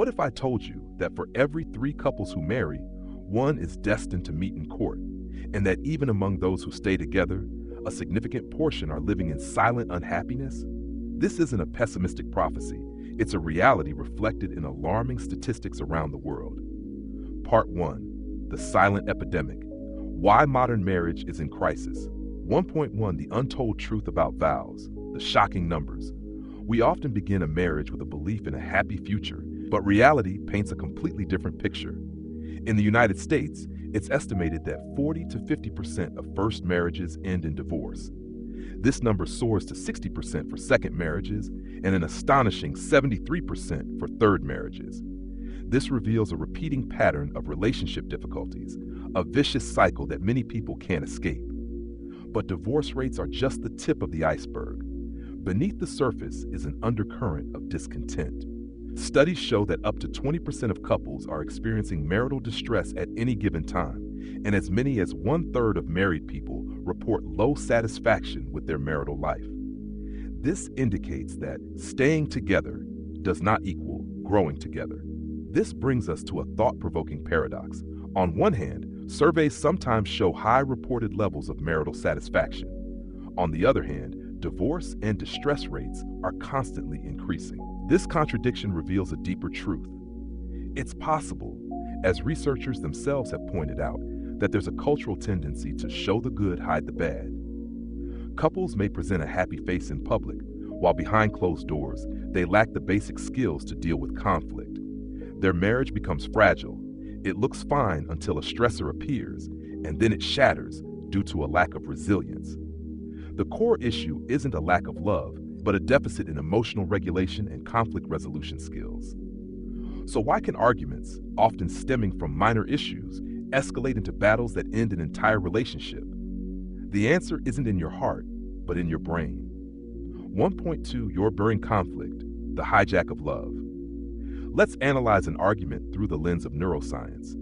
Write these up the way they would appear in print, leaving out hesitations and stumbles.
What if I told you that for every 3 couples who marry, one is destined to meet in court, and that even among those who stay together, a significant portion are living in silent unhappiness? This isn't a pessimistic prophecy. It's a reality reflected in alarming statistics around the world. Part 1. The Silent Epidemic. Why Modern Marriage is in Crisis. 1.1. The Untold Truth About Vows. The Shocking Numbers. We often begin a marriage with a belief in a happy future, but reality paints a completely different picture. In the United States, it's estimated that 40 to 50% of first marriages end in divorce. This number soars to 60% for second marriages and an astonishing 73% for third marriages. This reveals a repeating pattern of relationship difficulties, a vicious cycle that many people can't escape. But divorce rates are just the tip of the iceberg. Beneath the surface is an undercurrent of discontent. Studies show that up to 20% of couples are experiencing marital distress at any given time, and as many as 1/3 of married people report low satisfaction with their marital life. This indicates that staying together does not equal growing together. This brings us to a thought-provoking paradox. On one hand, surveys sometimes show high reported levels of marital satisfaction. On the other hand, divorce and distress rates are constantly increasing. This contradiction reveals a deeper truth. It's possible, as researchers themselves have pointed out, that there's a cultural tendency to show the good, hide the bad. Couples may present a happy face in public, while behind closed doors, they lack the basic skills to deal with conflict. Their marriage becomes fragile. It looks fine until a stressor appears, and then it shatters due to a lack of resilience. The core issue isn't a lack of love, but a deficit in emotional regulation and conflict resolution skills. So why can arguments, often stemming from minor issues, escalate into battles that end an entire relationship? The answer isn't in your heart, but in your brain. 1.2. Your brain conflict, the hijack of love. Let's analyze an argument through the lens of neuroscience.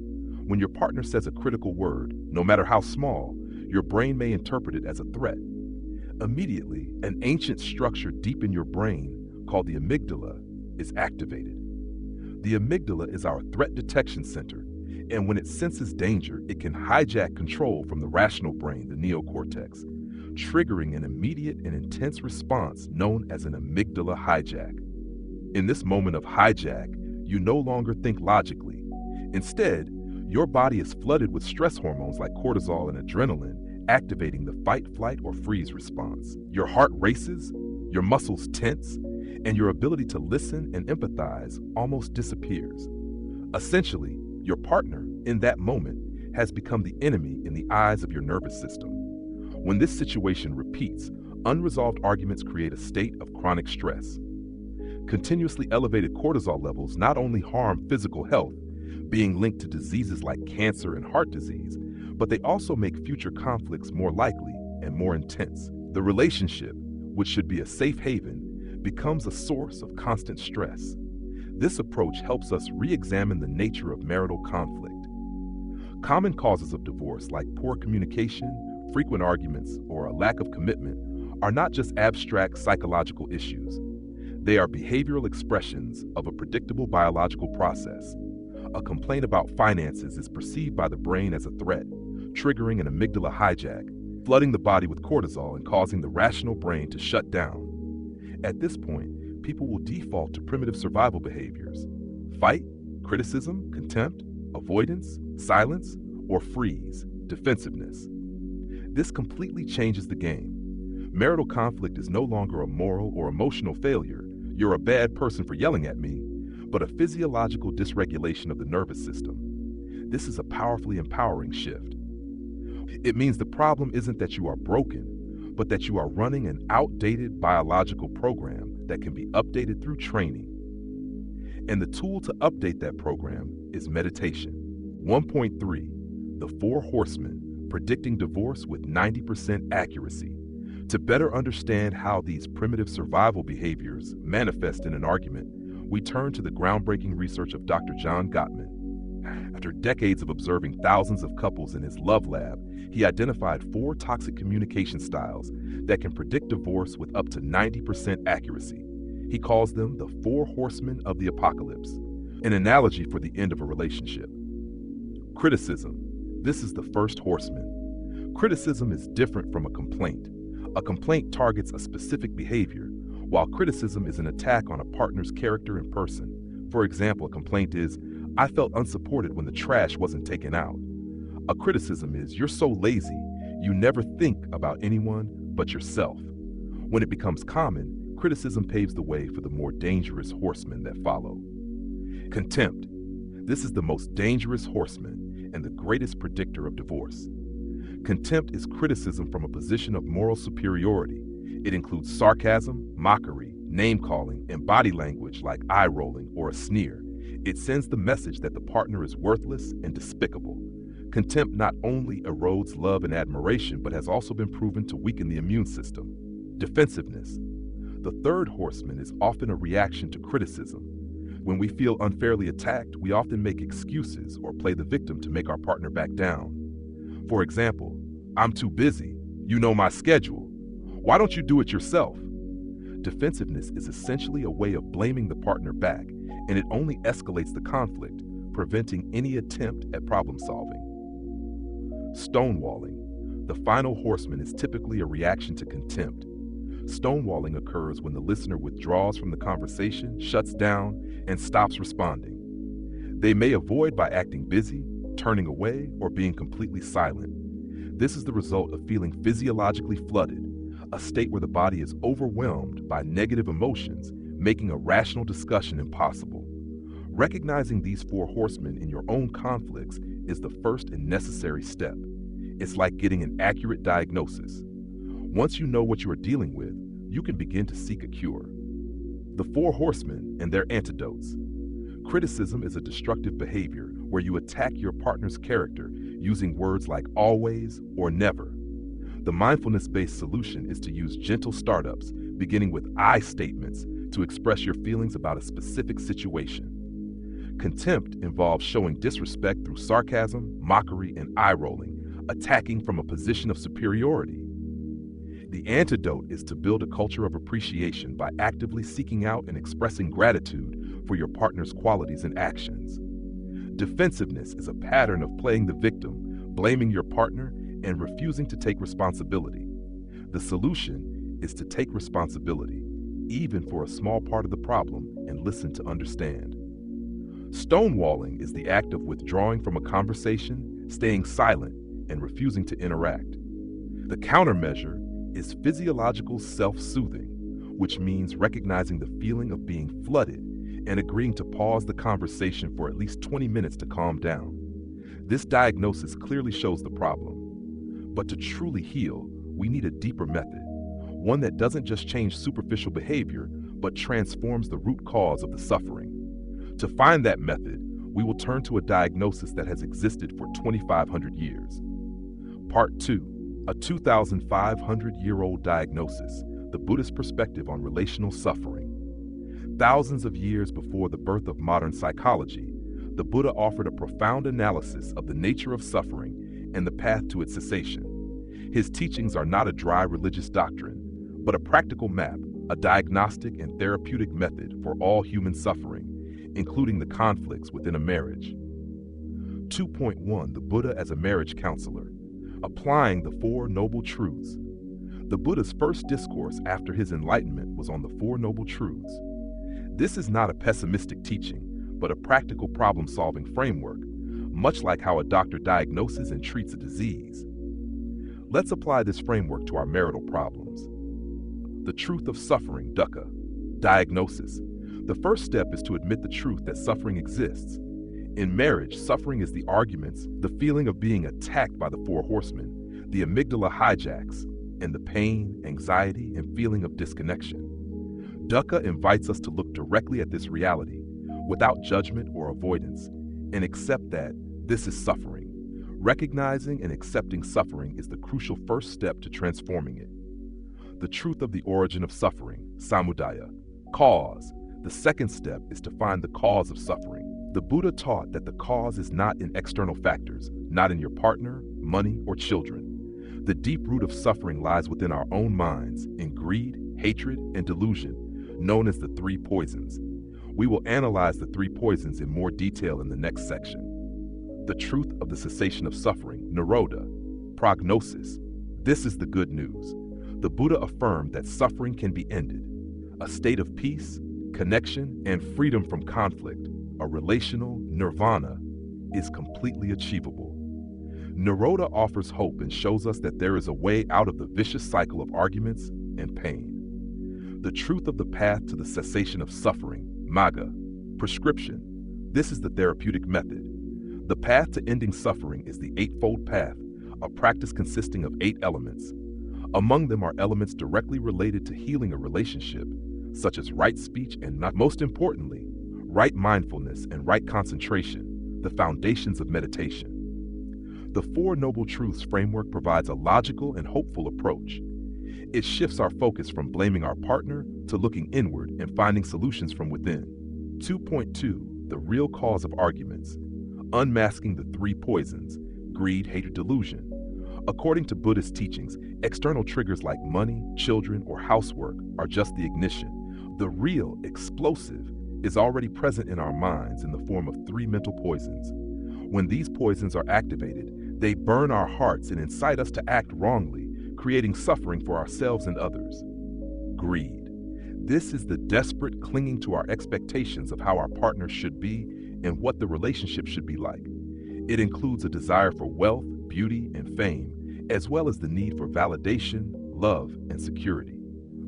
When your partner says a critical word, no matter how small, your brain may interpret it as a threat. Immediately, an ancient structure deep in your brain, called the amygdala, is activated. The amygdala is our threat detection center, and when it senses danger, it can hijack control from the rational brain, the neocortex, triggering an immediate and intense response known as an amygdala hijack. In this moment of hijack, you no longer think logically. Instead, your body is flooded with stress hormones like cortisol and adrenaline, activating the fight, flight, or freeze response. Your heart races, your muscles tense, and your ability to listen and empathize almost disappears. Essentially, your partner, in that moment, has become the enemy in the eyes of your nervous system. When this situation repeats, unresolved arguments create a state of chronic stress. Continuously elevated cortisol levels not only harm physical health, being linked to diseases like cancer and heart disease, but they also make future conflicts more likely and more intense. The relationship, which should be a safe haven, becomes a source of constant stress. This approach helps us re-examine the nature of marital conflict. Common causes of divorce, like poor communication, frequent arguments, or a lack of commitment, are not just abstract psychological issues. They are behavioral expressions of a predictable biological process. A complaint about finances is perceived by the brain as a threat, triggering an amygdala hijack, flooding the body with cortisol and causing the rational brain to shut down. At this point, people will default to primitive survival behaviors: fight, criticism, contempt, avoidance, silence, or freeze, defensiveness. This completely changes the game. Marital conflict is no longer a moral or emotional failure, "you're a bad person for yelling at me," but a physiological dysregulation of the nervous system. This is a powerfully empowering shift. It means the problem isn't that you are broken, but that you are running an outdated biological program that can be updated through training. And the tool to update that program is meditation. 1.3. The 4 Horsemen, predicting divorce with 90% accuracy. To better understand how these primitive survival behaviors manifest in an argument, we turn to the groundbreaking research of Dr. John Gottman. After decades of observing thousands of couples in his love lab, he identified 4 toxic communication styles that can predict divorce with up to 90% accuracy. He calls them the 4 Horsemen of the Apocalypse. An analogy for the end of a relationship. Criticism. This is the first horseman. Criticism is different from a complaint. A complaint targets a specific behavior, while criticism is an attack on a partner's character and person. For example, a complaint is, "I felt unsupported when the trash wasn't taken out." A criticism is, "You're so lazy, you never think about anyone but yourself." When it becomes common, criticism paves the way for the more dangerous horsemen that follow. Contempt. This is the most dangerous horseman and the greatest predictor of divorce. Contempt is criticism from a position of moral superiority. It includes sarcasm, mockery, name-calling, and body language like eye-rolling or a sneer. It sends the message that the partner is worthless and despicable. Contempt not only erodes love and admiration, but has also been proven to weaken the immune system. Defensiveness. The third horseman is often a reaction to criticism. When we feel unfairly attacked, we often make excuses or play the victim to make our partner back down. For example, "I'm too busy. You know my schedule. Why don't you do it yourself?" Defensiveness is essentially a way of blaming the partner back, and it only escalates the conflict, preventing any attempt at problem solving. Stonewalling. The final horseman is typically a reaction to contempt. Stonewalling occurs when the listener withdraws from the conversation, shuts down, and stops responding. They may avoid by acting busy, turning away, or being completely silent. This is the result of feeling physiologically flooded, a state where the body is overwhelmed by negative emotions, making a rational discussion impossible. Recognizing these four horsemen in your own conflicts is the first and necessary step. It's like getting an accurate diagnosis. Once you know what you are dealing with, you can begin to seek a cure. The four horsemen and their antidotes. Criticism is a destructive behavior where you attack your partner's character using words like always or never. The mindfulness-based solution is to use gentle startups, beginning with I statements, to express your feelings about a specific situation. Contempt involves showing disrespect through sarcasm, mockery, and eye-rolling, attacking from a position of superiority. The antidote is to build a culture of appreciation by actively seeking out and expressing gratitude for your partner's qualities and actions. Defensiveness is a pattern of playing the victim, blaming your partner, and refusing to take responsibility. The solution is to take responsibility, even for a small part of the problem, and listen to understand. Stonewalling is the act of withdrawing from a conversation, staying silent, and refusing to interact. The countermeasure is physiological self-soothing, which means recognizing the feeling of being flooded and agreeing to pause the conversation for at least 20 minutes to calm down. This diagnosis clearly shows the problem. But to truly heal, we need a deeper method, one that doesn't just change superficial behavior, but transforms the root cause of the suffering. To find that method, we will turn to a diagnosis that has existed for 2,500 years. Part 2. A 2,500-year-old diagnosis, the Buddhist perspective on relational suffering. Thousands of years before the birth of modern psychology, the Buddha offered a profound analysis of the nature of suffering and the path to its cessation. His teachings are not a dry religious doctrine, but a practical map, a diagnostic and therapeutic method for all human suffering, including the conflicts within a marriage. 2.1 The Buddha as a marriage counselor. Applying the Four Noble Truths. The Buddha's first discourse after his enlightenment was on the Four Noble Truths. This is not a pessimistic teaching, but a practical problem-solving framework, much like how a doctor diagnoses and treats a disease. Let's apply this framework to our marital problems. The truth of suffering, dukkha. Diagnosis. The first step is to admit the truth that suffering exists. In marriage, suffering is the arguments, the feeling of being attacked by the four horsemen, the amygdala hijacks, and the pain, anxiety, and feeling of disconnection. Dukkha invites us to look directly at this reality, without judgment or avoidance, and accept that this is suffering. Recognizing and accepting suffering is the crucial first step to transforming it. The truth of the origin of suffering, samudaya. Cause. The second step is to find the cause of suffering. The Buddha taught that the cause is not in external factors, not in your partner, money, or children. The deep root of suffering lies within our own minds, in greed, hatred, and delusion, known as the three poisons. We will analyze the three poisons in more detail in the next section. The truth of the cessation of suffering, nirodha. Prognosis. This is the good news. The Buddha affirmed that suffering can be ended. A state of peace, connection, and freedom from conflict, a relational nirvana, is completely achievable. Nirodha offers hope and shows us that there is a way out of the vicious cycle of arguments and pain. The truth of the path to the cessation of suffering, magga. Prescription. This is the therapeutic method. The path to ending suffering is the Eightfold Path, a practice consisting of 8 elements. Among them are elements directly related to healing a relationship, such as right speech and, not most importantly, right mindfulness and right concentration, the foundations of meditation. The Four Noble Truths framework provides a logical and hopeful approach. It shifts our focus from blaming our partner to looking inward and finding solutions from within. 2.2. The real cause of arguments. Unmasking the three poisons: greed, hatred, delusion. According to Buddhist teachings, external triggers like money, children, or housework are just the ignition. The real explosive is already present in our minds in the form of 3 mental poisons. When these poisons are activated, they burn our hearts and incite us to act wrongly, creating suffering for ourselves and others. Greed. This is the desperate clinging to our expectations of how our partner should be and what the relationship should be like. It includes a desire for wealth, beauty, and fame, as well as the need for validation, love, and security.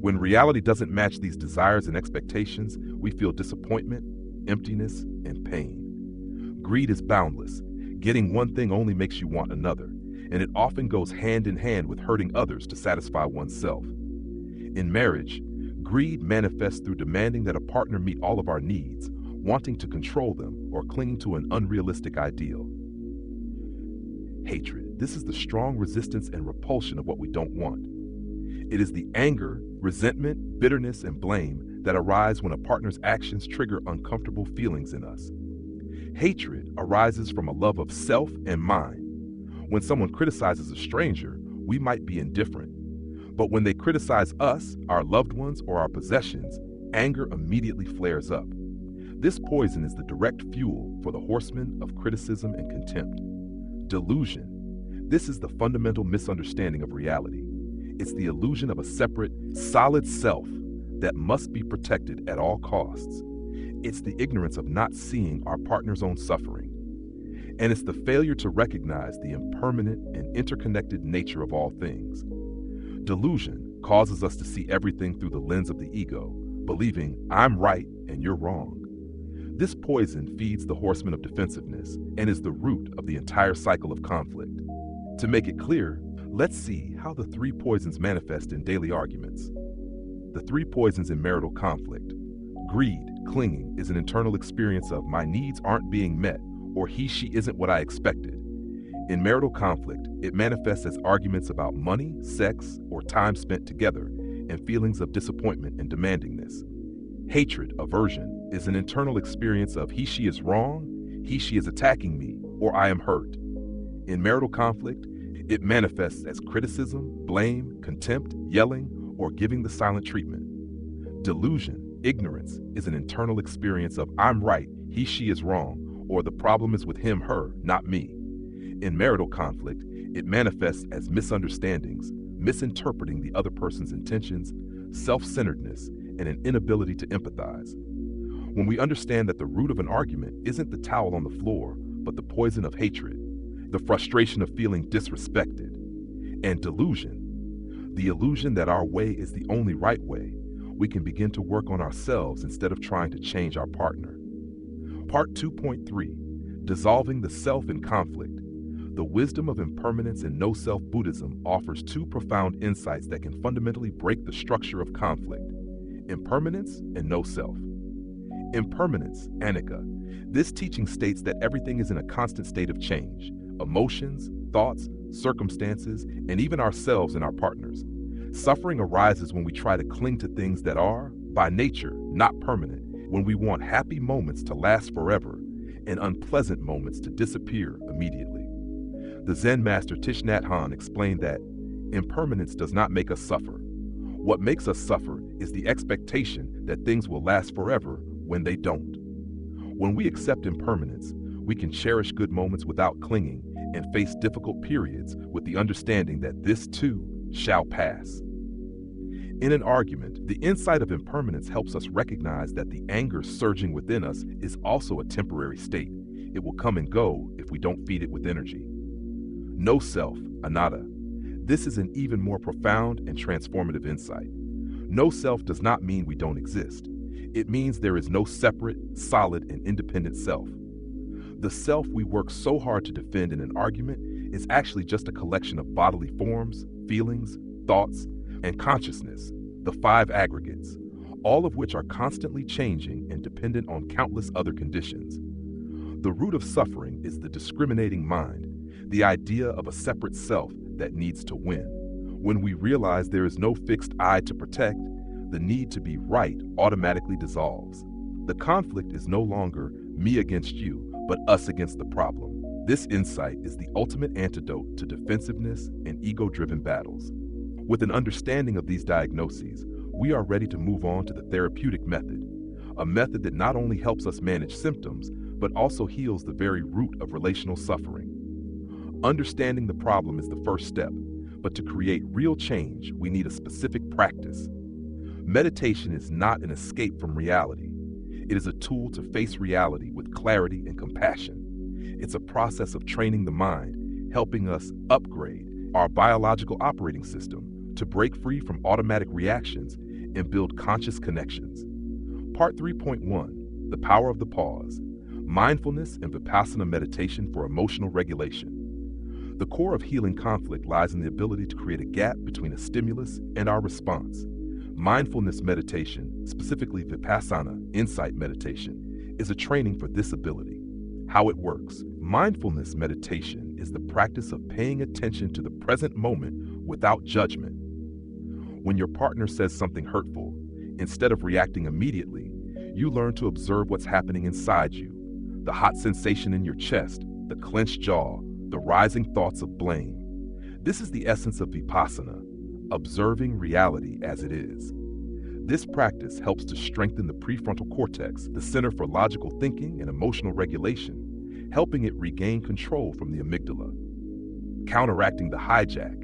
When reality doesn't match these desires and expectations, we feel disappointment, emptiness, and pain. Greed is boundless. Getting one thing only makes you want another, and it often goes hand in hand with hurting others to satisfy oneself. In marriage, greed manifests through demanding that a partner meet all of our needs, wanting to control them, or clinging to an unrealistic ideal. Hatred. This is the strong resistance and repulsion of what we don't want. It is the anger, resentment, bitterness, and blame that arise when a partner's actions trigger uncomfortable feelings in us. Hatred arises from a love of self and mind. When someone criticizes a stranger, we might be indifferent. But when they criticize us, our loved ones, or our possessions, anger immediately flares up. This poison is the direct fuel for the horsemen of criticism and contempt. Delusion. This is the fundamental misunderstanding of reality. It's the illusion of a separate, solid self that must be protected at all costs. It's the ignorance of not seeing our partner's own suffering. And it's the failure to recognize the impermanent and interconnected nature of all things. Delusion causes us to see everything through the lens of the ego, believing I'm right and you're wrong. This poison feeds the horsemen of defensiveness and is the root of the entire cycle of conflict. To make it clear, let's see how the 3 poisons manifest in daily arguments. The 3 poisons in marital conflict. Greed, clinging, is an internal experience of my needs aren't being met, or he/she isn't what I expected. In marital conflict, it manifests as arguments about money, sex, or time spent together, and feelings of disappointment and demandingness. Hatred, aversion, is an internal experience of he/she is wrong, he/she is attacking me, or I am hurt. In marital conflict, it manifests as criticism, blame, contempt, yelling, or giving the silent treatment. Delusion, ignorance, is an internal experience of I'm right, he/she is wrong, or the problem is with him, her, not me. In marital conflict, it manifests as misunderstandings, misinterpreting the other person's intentions, self-centeredness, and an inability to empathize. When we understand that the root of an argument isn't the towel on the floor, but the poison of hatred, the frustration of feeling disrespected, and delusion, the illusion that our way is the only right way, we can begin to work on ourselves instead of trying to change our partner. Part 2.3, Dissolving the Self in Conflict. The wisdom of impermanence in no-self Buddhism offers 2 profound insights that can fundamentally break the structure of conflict: impermanence and no-self. Impermanence, anicca. This teaching states that everything is in a constant state of change. Emotions, thoughts, circumstances, and even ourselves and our partners. Suffering arises when we try to cling to things that are, by nature, not permanent, when we want happy moments to last forever and unpleasant moments to disappear immediately. The Zen master Thich Nhat Hanh explained that impermanence does not make us suffer. What makes us suffer is the expectation that things will last forever when they don't. When we accept impermanence, we can cherish good moments without clinging and face difficult periods with the understanding that this too shall pass. In an argument, the insight of impermanence helps us recognize that the anger surging within us is also a temporary state. It will come and go if we don't feed it with energy. No self, anatta. This is an even more profound and transformative insight. No self does not mean we don't exist. It means there is no separate, solid, and independent self. The self we work so hard to defend in an argument is actually just a collection of bodily forms, feelings, thoughts, and consciousness, the 5 aggregates, all of which are constantly changing and dependent on countless other conditions. The root of suffering is the discriminating mind, the idea of a separate self that needs to win. When we realize there is no fixed I to protect, the need to be right automatically dissolves. The conflict is no longer me against you, but us against the problem. This insight is the ultimate antidote to defensiveness and ego-driven battles. With an understanding of these diagnoses, we are ready to move on to the therapeutic method, a method that not only helps us manage symptoms, but also heals the very root of relational suffering. Understanding the problem is the first step, but to create real change, we need a specific practice. Meditation is not an escape from reality. It is a tool to face reality with clarity and compassion. It's a process of training the mind, helping us upgrade our biological operating system to break free from automatic reactions and build conscious connections. Part 3.1, The Power of the Pause, Mindfulness and Vipassana Meditation for Emotional Regulation. The core of healing conflict lies in the ability to create a gap between a stimulus and our response. Mindfulness meditation, specifically Vipassana, insight meditation, is a training for this ability. How it works. Mindfulness meditation is the practice of paying attention to the present moment without judgment. When your partner says something hurtful, instead of reacting immediately, you learn to observe what's happening inside you, the hot sensation in your chest, the clenched jaw, the rising thoughts of blame. This is the essence of Vipassana, observing reality as it is. This practice helps to strengthen the prefrontal cortex, the center for logical thinking and emotional regulation, helping it regain control from the amygdala. Counteracting the hijack.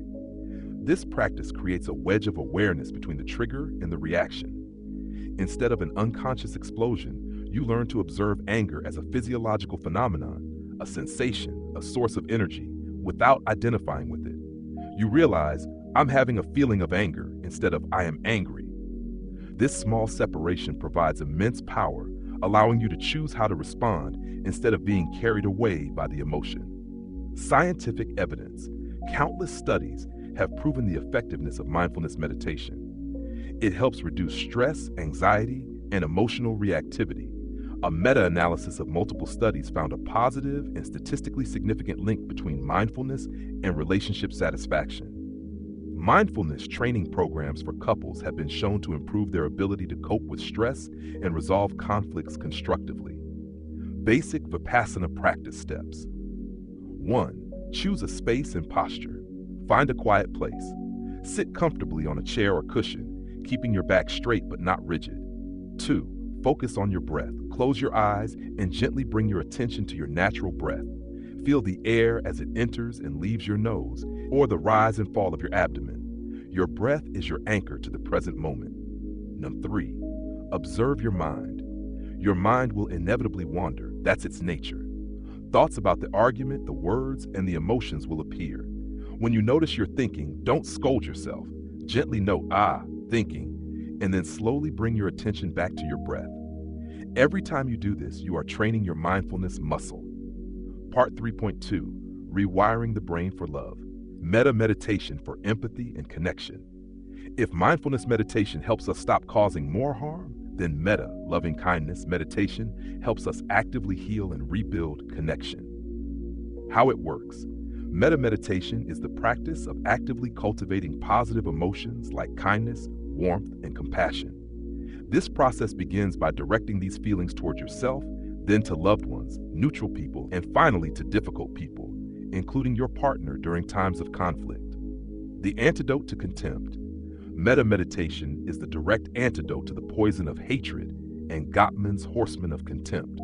This practice creates a wedge of awareness between the trigger and the reaction. Instead of an unconscious explosion, you learn to observe anger as a physiological phenomenon, a sensation, a source of energy, without identifying with it. You realize, I'm having a feeling of anger instead of I am angry. This small separation provides immense power, allowing you to choose how to respond instead of being carried away by the emotion. Scientific evidence. Countless studies have proven the effectiveness of mindfulness meditation. It helps reduce stress, anxiety, and emotional reactivity. A meta-analysis of multiple studies found a positive and statistically significant link between mindfulness and relationship satisfaction. Mindfulness training programs for couples have been shown to improve their ability to cope with stress and resolve conflicts constructively. Basic Vipassana practice steps. 1. Choose a space and posture. Find a quiet place. Sit comfortably on a chair or cushion, keeping your back straight but not rigid. 2. Focus on your breath. Close your eyes and gently bring your attention to your natural breath. Feel the air as it enters and leaves your nose, or the rise and fall of your abdomen. Your breath is your anchor to the present moment. 3. Observe your mind. Your mind will inevitably wander. That's its nature. Thoughts about the argument, the words, and the emotions will appear. When you notice you're thinking, don't scold yourself. Gently note, thinking, and then slowly bring your attention back to your breath. Every time you do this, you are training your mindfulness muscle. Part 3.2, Rewiring the Brain for Love. Metta meditation for empathy and connection. If mindfulness meditation helps us stop causing more harm, then metta, loving kindness meditation, helps us actively heal and rebuild connection. How it works. Metta meditation is the practice of actively cultivating positive emotions like kindness, warmth, and compassion. This process begins by directing these feelings toward yourself, then to loved ones, neutral people, and finally to difficult people, including your partner during times of conflict. The antidote to contempt. Metta meditation is the direct antidote to the poison of hatred, and Gottman's Horsemen of Contempt.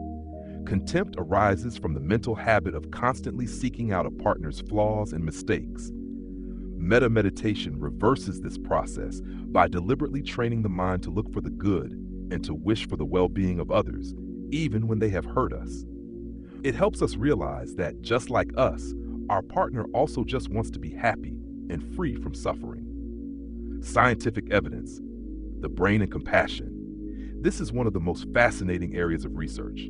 Contempt arises from the mental habit of constantly seeking out a partner's flaws and mistakes. Metta meditation reverses this process by deliberately training the mind to look for the good and to wish for the well-being of others, even when they have hurt us. It helps us realize that, just like us, our partner also just wants to be happy and free from suffering. Scientific evidence, the brain and compassion. This is one of the most fascinating areas of research.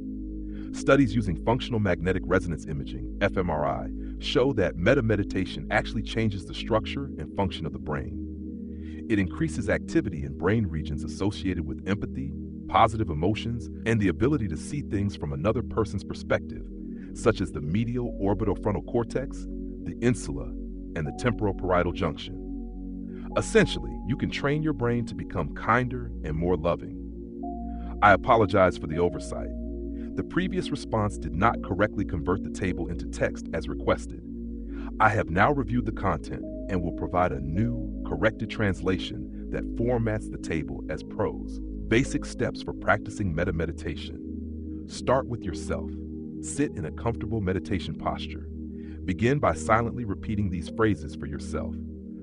Studies using functional magnetic resonance imaging, fMRI, show that metta meditation actually changes the structure and function of the brain. It increases activity in brain regions associated with empathy, positive emotions, and the ability to see things from another person's perspective, such as the medial orbital frontal cortex, the insula, and the temporal parietal junction. Essentially, you can train your brain to become kinder and more loving. I apologize for the oversight. The previous response did not correctly convert the table into text as requested. I have now reviewed the content and will provide a new, corrected translation that formats the table as prose. Basic steps for practicing metta meditation. Start with yourself. Sit in a comfortable meditation posture. Begin by silently repeating these phrases for yourself.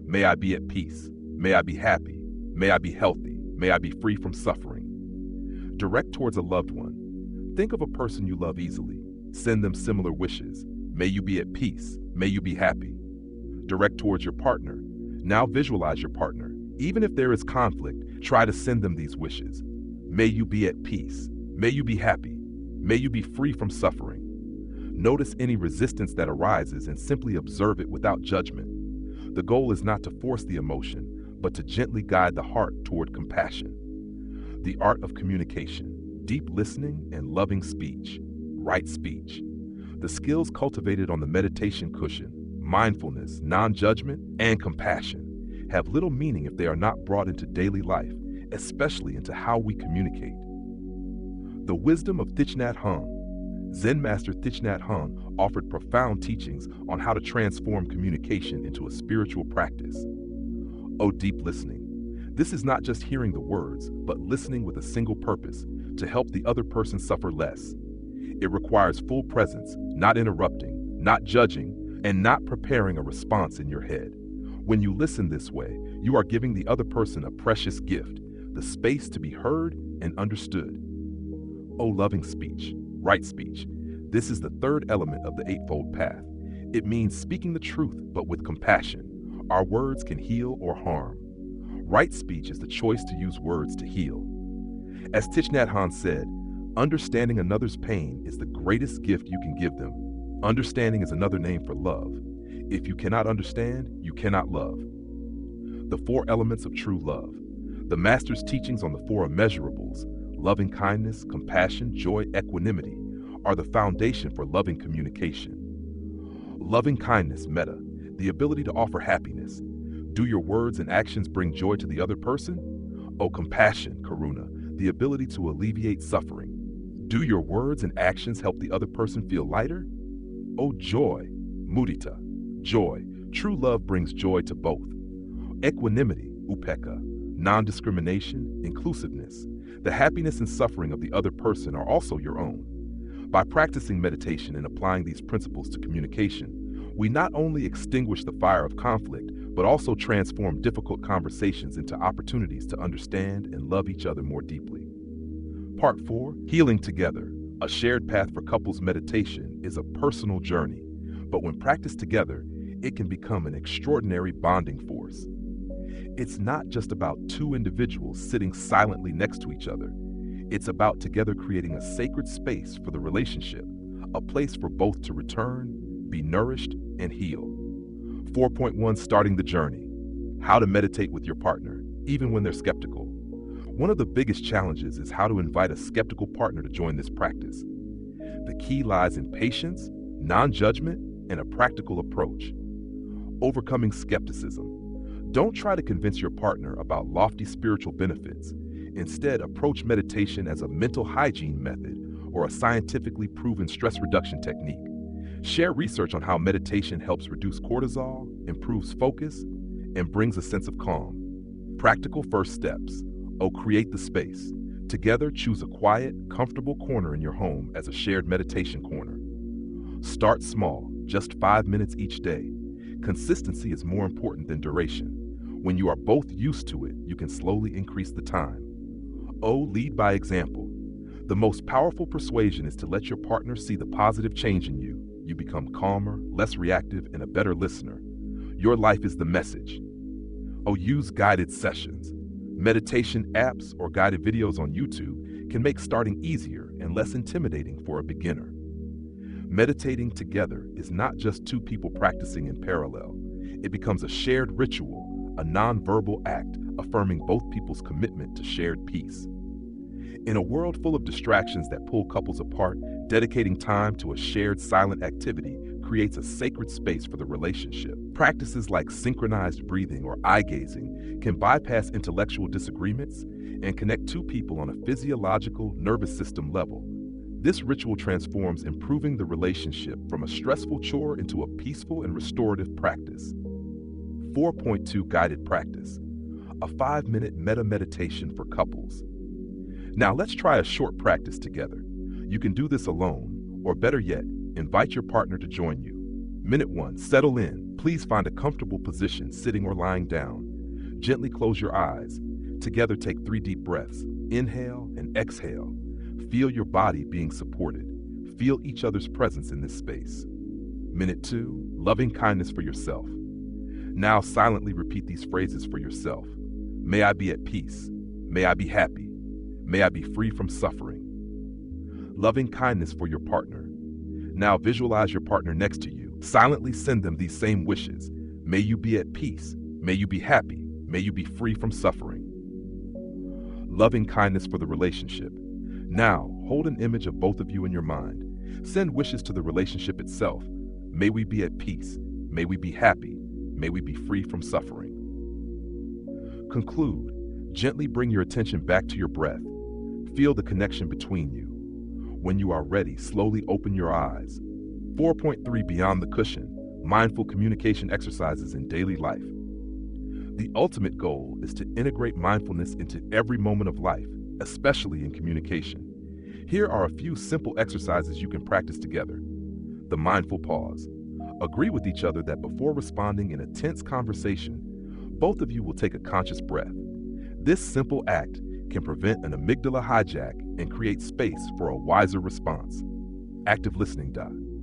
May I be at peace. May I be happy. May I be healthy. May I be free from suffering. Direct towards a loved one. Think of a person you love easily. Send them similar wishes. May you be at peace. May you be happy. Direct towards your partner. Now visualize your partner. Even if there is conflict, try to send them these wishes. May you be at peace. May you be happy. May you be free from suffering. Notice any resistance that arises and simply observe it without judgment. The goal is not to force the emotion, but to gently guide the heart toward compassion. The art of communication. Deep listening and loving speech, right speech. The skills cultivated on the meditation cushion, mindfulness, non-judgment, and compassion, have little meaning if they are not brought into daily life, especially into how we communicate. The wisdom of Thich Nhat Hanh. Zen master Thich Nhat Hanh offered profound teachings on how to transform communication into a spiritual practice. Oh, deep listening. This is not just hearing the words, but listening with a single purpose, to help the other person suffer less. It requires full presence, not interrupting, not judging, and not preparing a response in your head. When you listen this way, you are giving the other person a precious gift, the space to be heard and understood. Oh, loving speech, right speech. This is the third element of the Eightfold Path. It means speaking the truth, but with compassion. Our words can heal or harm. Right speech is the choice to use words to heal. As Thich Nhat Hanh said, understanding another's pain is the greatest gift you can give them. Understanding is another name for love. If you cannot understand, you cannot love. The four elements of true love. The Master's teachings on the four immeasurables, loving kindness, compassion, joy, equanimity, are the foundation for loving communication. Loving kindness, metta, the ability to offer happiness. Do your words and actions bring joy to the other person? Oh, compassion, karuna, the ability to alleviate suffering. Do your words and actions help the other person feel lighter? Oh, joy, mudita, joy. True love brings joy to both. Equanimity, upekkha, non-discrimination, inclusiveness. The happiness and suffering of the other person are also your own. By practicing meditation and applying these principles to communication, we not only extinguish the fire of conflict, but also transform difficult conversations into opportunities to understand and love each other more deeply. Part 4, Healing Together. A shared path for couples meditation is a personal journey, but when practiced together, it can become an extraordinary bonding force. It's not just about two individuals sitting silently next to each other. It's about together creating a sacred space for the relationship, a place for both to return, be nourished, and heal. 4.1 Starting the Journey. How to meditate with your partner, even when they're skeptical. One of the biggest challenges is how to invite a skeptical partner to join this practice. The key lies in patience, non-judgment, and a practical approach. Overcoming skepticism. Don't try to convince your partner about lofty spiritual benefits. Instead, approach meditation as a mental hygiene method or a scientifically proven stress reduction technique. Share research on how meditation helps reduce cortisol, improves focus, and brings a sense of calm. Practical first steps. Oh, create the space. Together, choose a quiet, comfortable corner in your home as a shared meditation corner. Start small, just 5 minutes each day. Consistency is more important than duration. When you are both used to it, you can slowly increase the time. O, lead by example. The most powerful persuasion is to let your partner see the positive change in you. You become calmer, less reactive, and a better listener. Your life is the message. O, use guided sessions. Meditation apps or guided videos on YouTube can make starting easier and less intimidating for a beginner. Meditating together is not just two people practicing in parallel. It becomes a shared ritual, a non-verbal act affirming both people's commitment to shared peace. In a world full of distractions that pull couples apart, dedicating time to a shared silent activity creates a sacred space for the relationship. Practices like synchronized breathing or eye gazing can bypass intellectual disagreements and connect two people on a physiological, nervous system level. This ritual transforms improving the relationship from a stressful chore into a peaceful and restorative practice. 4.2 Guided Practice, a 5-minute metta meditation for couples. Now let's try a short practice together. You can do this alone, or better yet, invite your partner to join you. Minute 1, settle in. Please find a comfortable position, sitting or lying down. Gently close your eyes. Together take 3 deep breaths. Inhale and exhale. Feel your body being supported. Feel each other's presence in this space. Minute 2, loving kindness for yourself. Now silently repeat these phrases for yourself. May I be at peace. May I be happy. May I be free from suffering. Loving kindness for your partner. Now visualize your partner next to you. Silently send them these same wishes. May you be at peace. May you be happy. May you be free from suffering. Loving kindness for the relationship. Now, hold an image of both of you in your mind. Send wishes to the relationship itself. May we be at peace. May we be happy. May we be free from suffering. Conclude. Gently bring your attention back to your breath. Feel the connection between you. When you are ready, slowly open your eyes. 4.3 Beyond the Cushion, Mindful Communication Exercises in Daily Life. The ultimate goal is to integrate mindfulness into every moment of life, especially in communication. Here are a few simple exercises you can practice together. The mindful pause. Agree with each other that before responding in a tense conversation, both of you will take a conscious breath. This simple act can prevent an amygdala hijack and create space for a wiser response. Active listening.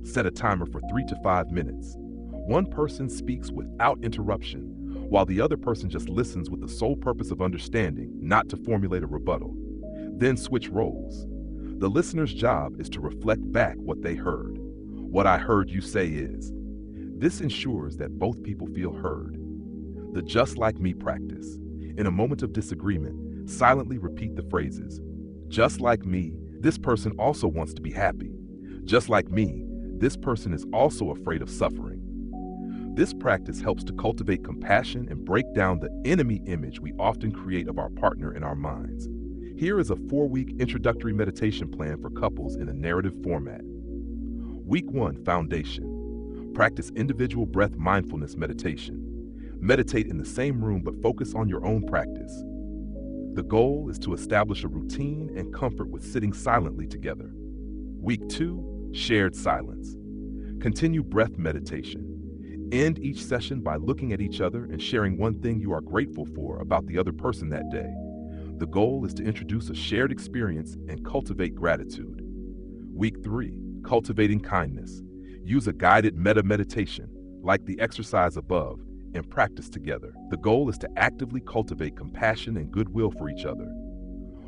Set a timer for 3 to 5 minutes. One person speaks without interruption, while the other person just listens with the sole purpose of understanding, not to formulate a rebuttal. Then switch roles. The listener's job is to reflect back what they heard. What I heard you say is. This ensures that both people feel heard. The just like me practice. In a moment of disagreement, silently repeat the phrases. Just like me, this person also wants to be happy. Just like me, this person is also afraid of suffering. This practice helps to cultivate compassion and break down the enemy image we often create of our partner in our minds. Here is a 4-week introductory meditation plan for couples in a narrative format. Week 1, Foundation. Practice individual breath mindfulness meditation. Meditate in the same room but focus on your own practice. The goal is to establish a routine and comfort with sitting silently together. Week 2, Shared Silence. Continue breath meditation. End each session by looking at each other and sharing one thing you are grateful for about the other person that day. The goal is to introduce a shared experience and cultivate gratitude. Week 3, Cultivating Kindness. Use a guided metta meditation, like the exercise above, and practice together. The goal is to actively cultivate compassion and goodwill for each other.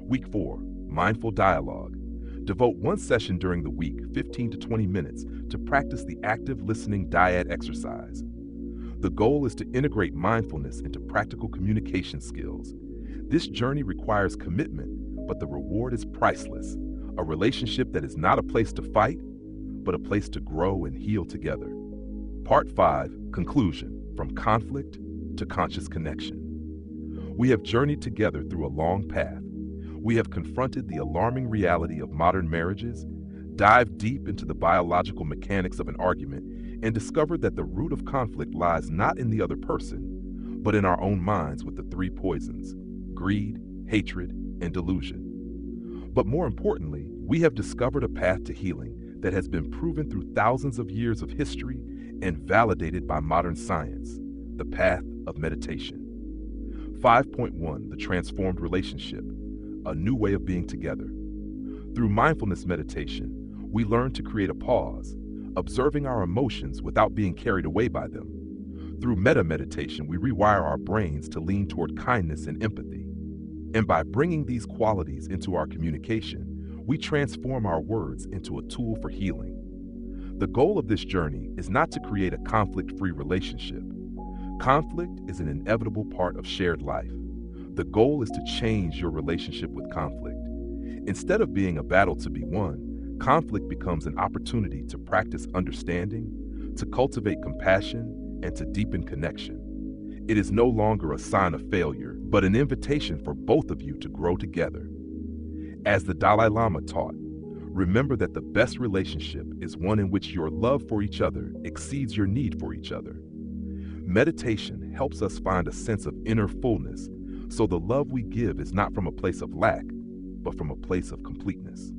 Week 4, Mindful Dialogue. Devote one session during the week, 15 to 20 minutes, to practice the active listening dyad exercise. The goal is to integrate mindfulness into practical communication skills. This journey requires commitment, but the reward is priceless. A relationship that is not a place to fight, but a place to grow and heal together. Part 5, Conclusion. From conflict to conscious connection. We have journeyed together through a long path. We have confronted the alarming reality of modern marriages, dived deep into the biological mechanics of an argument, and discovered that the root of conflict lies not in the other person, but in our own minds with the 3 poisons: greed, hatred, and delusion. But more importantly, we have discovered a path to healing that has been proven through thousands of years of history and validated by modern science, the path of meditation. 5.1 The Transformed Relationship, a new way of being together. Through mindfulness meditation, we learn to create a pause, observing our emotions without being carried away by them. Through metta meditation, we rewire our brains to lean toward kindness and empathy. And by bringing these qualities into our communication, we transform our words into a tool for healing. The goal of this journey is not to create a conflict-free relationship. Conflict is an inevitable part of shared life. The goal is to change your relationship with conflict. Instead of being a battle to be won, conflict becomes an opportunity to practice understanding, to cultivate compassion, and to deepen connection. It is no longer a sign of failure, but an invitation for both of you to grow together. As the Dalai Lama taught, remember that the best relationship is one in which your love for each other exceeds your need for each other. Meditation helps us find a sense of inner fullness, so the love we give is not from a place of lack, but from a place of completeness.